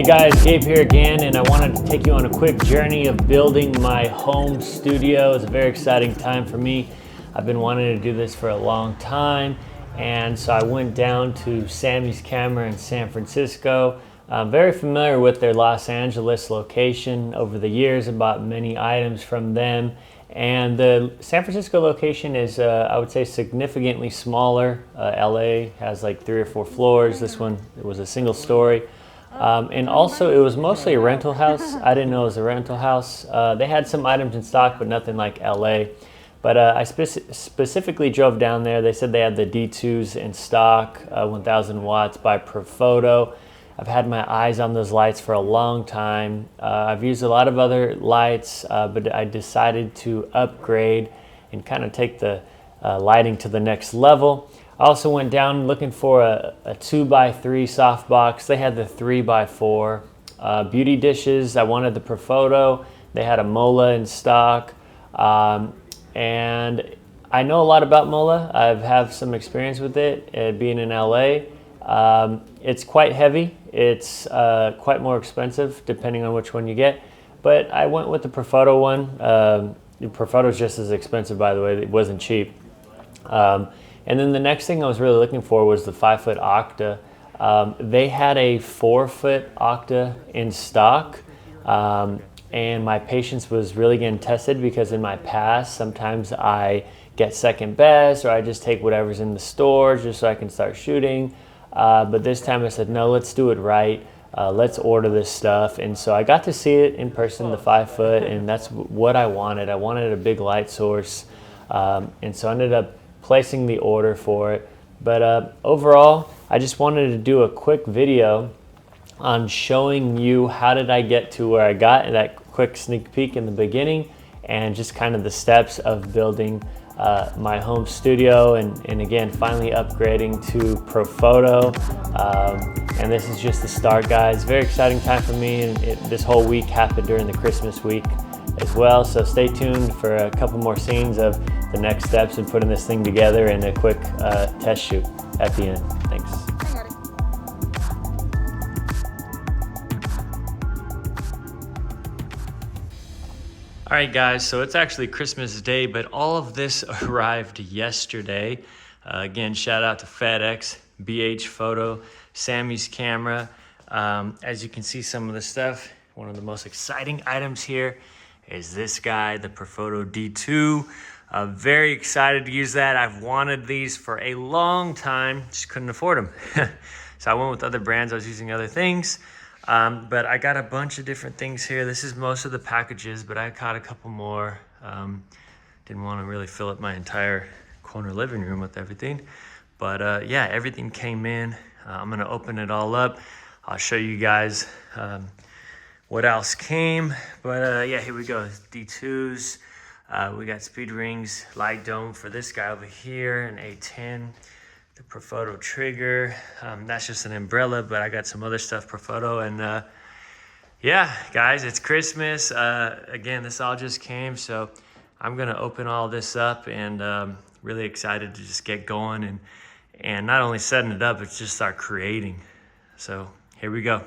guys, Gabe here again, and I wanted to take you on a quick journey of building my home studio. It's a very exciting time for me. I've been wanting to do this for a long time, and so I went down to Samy's Camera in San Francisco. I'm very familiar with their Los Angeles location. Over the years, I bought many items from them, and the San Francisco location is, I would say, significantly smaller. LA has like 3 or 4 floors. This one, it was a single story. And also it was mostly a rental house. I didn't know it was a rental house. They had some items in stock, but nothing like LA. But I specifically drove down there. They said they had the D2s in stock, 1000 watts by Profoto. I've had my eyes on those lights for a long time. I've used a lot of other lights, but I decided to upgrade and kind of take the lighting to the next level. I also went down looking for a 2x3 softbox. They had the 3x4. Beauty dishes, I wanted the Profoto. They had a Mola in stock. And I know a lot about Mola. I have some experience with it, being in LA. It's quite heavy. It's quite more expensive depending on which one you get. But I went with the Profoto one. The Profoto is just as expensive, by the way. It wasn't cheap. And then the next thing I was really looking for was the 5-foot Octa. They had a 4-foot Octa in stock, and my patience was really getting tested because in my past, sometimes I get second best or I just take whatever's in the store just so I can start shooting. But this time I said, no, let's do it right. Let's order this stuff. And so I got to see it in person, the 5-foot, and that's what I wanted. I wanted a big light source. And so I ended up placing the order for it. But overall, I just wanted to do a quick video on showing you how did I get to where I got, and that quick sneak peek in the beginning, and just kind of the steps of building my home studio, and again, finally upgrading to Profoto. And this is just the start, guys. Very exciting time for me, and this whole week happened during the Christmas week as well. So stay tuned for a couple more scenes of the next steps in putting this thing together, and a quick test shoot at the end. Thanks. All right, guys, so it's actually Christmas Day, but all of this arrived yesterday. Again, shout out to FedEx, BH Photo, Samy's Camera. As you can see, some of the stuff, one of the most exciting items here is this guy, the Profoto D2. Very excited to use that. I've wanted these for a long time, just couldn't afford them. So I went with other brands. I was using other things. But I got a bunch of different things here. This is most of the packages, but I caught a couple more. Didn't want to really fill up my entire corner living room with everything. But yeah, everything came in. I'm gonna open it all up. I'll show you guys what else came. But yeah, here we go. D2s. We got speed rings, light dome for this guy over here, an A10. The Profoto trigger, that's just an umbrella, but I got some other stuff Profoto. And yeah, guys, it's Christmas. Again, this all just came, so I'm gonna open all this up, and really excited to just get going and not only setting it up, but just start creating. So here we go.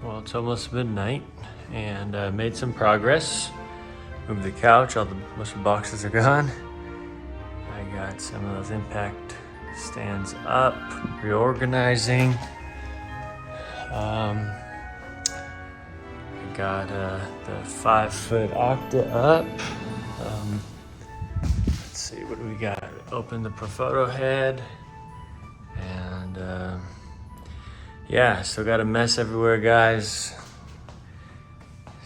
Well, it's almost midnight, and made some progress. Moved the couch, most of the boxes are gone. I got some of those impact stands up, reorganizing. I got the 5-foot Octa up. Let's see, what do we got? Open the Profoto head, and yeah, still got a mess everywhere, guys.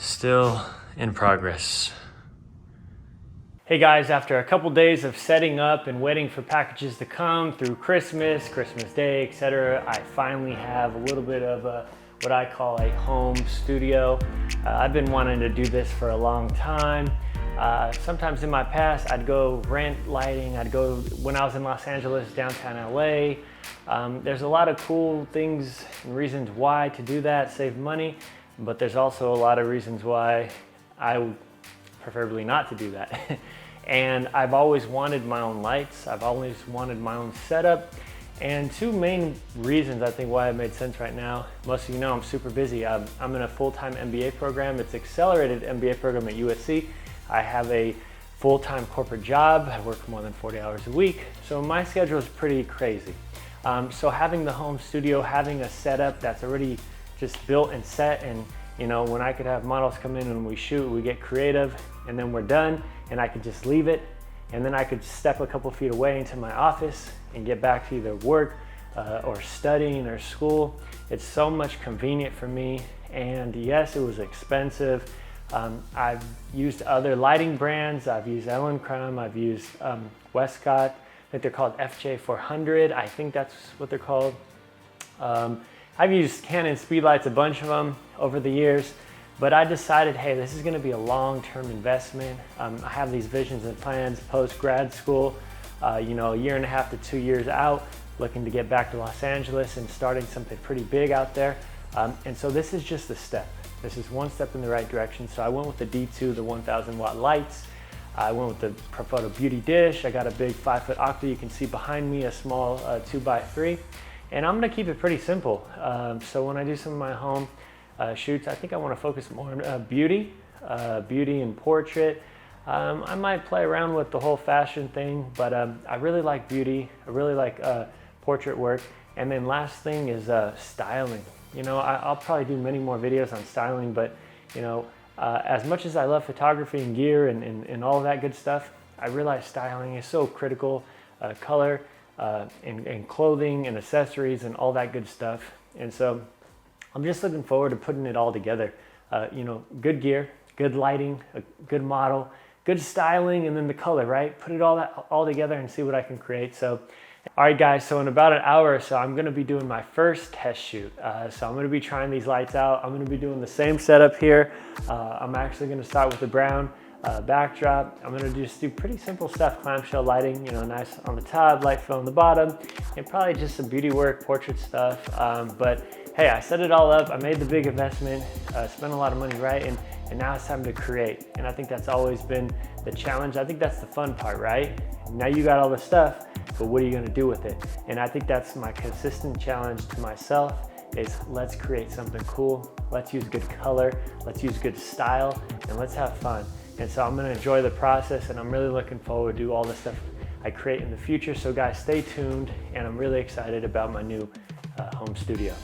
Still in progress. Hey guys, after a couple days of setting up and waiting for packages to come through Christmas Day, etc., I finally have a little bit of what I call a home studio. I've been wanting to do this for a long time. Sometimes in my past, I'd go rent lighting. When I was in Los Angeles, downtown LA. There's a lot of cool things and reasons why to do that, save money, but there's also a lot of reasons why I would preferably not to do that. And I've always wanted my own lights. I've always wanted my own setup. And two main reasons I think why it made sense right now. Most of you know I'm super busy. I'm in a full-time MBA program. It's accelerated MBA program at USC. I have a full-time corporate job. I work more than 40 hours a week. So my schedule is pretty crazy. So having the home studio, having a setup that's already just built and set, and you know, when I could have models come in and we shoot, we get creative, and then we're done, and I could just leave it, and then I could step a couple feet away into my office and get back to either work or studying or school. It's so much convenient for me, and yes, it was expensive. I've used other lighting brands. I've used Ellen Crum, I've used Westcott. I think they're called FJ400. I think that's what they're called. I've used Canon Speedlights, a bunch of them over the years, but I decided, hey, this is gonna be a long-term investment. I have these visions and plans post-grad school, you know, a year and a half to 2 years out, looking to get back to Los Angeles and starting something pretty big out there. And so this is just a step. This is one step in the right direction. So I went with the D2, the 1000 watt lights. I went with the Profoto beauty dish. I got a big 5-foot octa. You can see behind me a small 2x3. And I'm gonna keep it pretty simple. So when I do some of my home shoots, I think I wanna focus more on beauty and portrait. I might play around with the whole fashion thing, but I really like beauty. I really like portrait work. And then last thing is styling. You know, I'll probably do many more videos on styling, but you know, as much as I love photography and gear and all of that good stuff, I realize styling is so critical. Color and clothing and accessories and all that good stuff. And so I'm just looking forward to putting it all together. You know, good gear, good lighting, a good model, good styling, and then the color, right? Put it all together and see what I can create. So, all right guys, so in about an hour or so, I'm gonna be doing my first test shoot. So I'm gonna be trying these lights out. I'm gonna be doing the same setup here. I'm actually gonna start with the brown backdrop. I'm gonna just do pretty simple stuff, clamshell lighting, you know, nice on the top, light fill on the bottom, and probably just some beauty work, portrait stuff. But hey, I set it all up. I made the big investment, spent a lot of money, right? And now it's time to create. And I think that's always been the challenge. I think that's the fun part, right? Now you got all the stuff, but what are you gonna do with it? And I think that's my consistent challenge to myself is let's create something cool. Let's use good color, let's use good style, and let's have fun. And so I'm gonna enjoy the process, and I'm really looking forward to all the stuff I create in the future. So guys, stay tuned, and I'm really excited about my new home studio.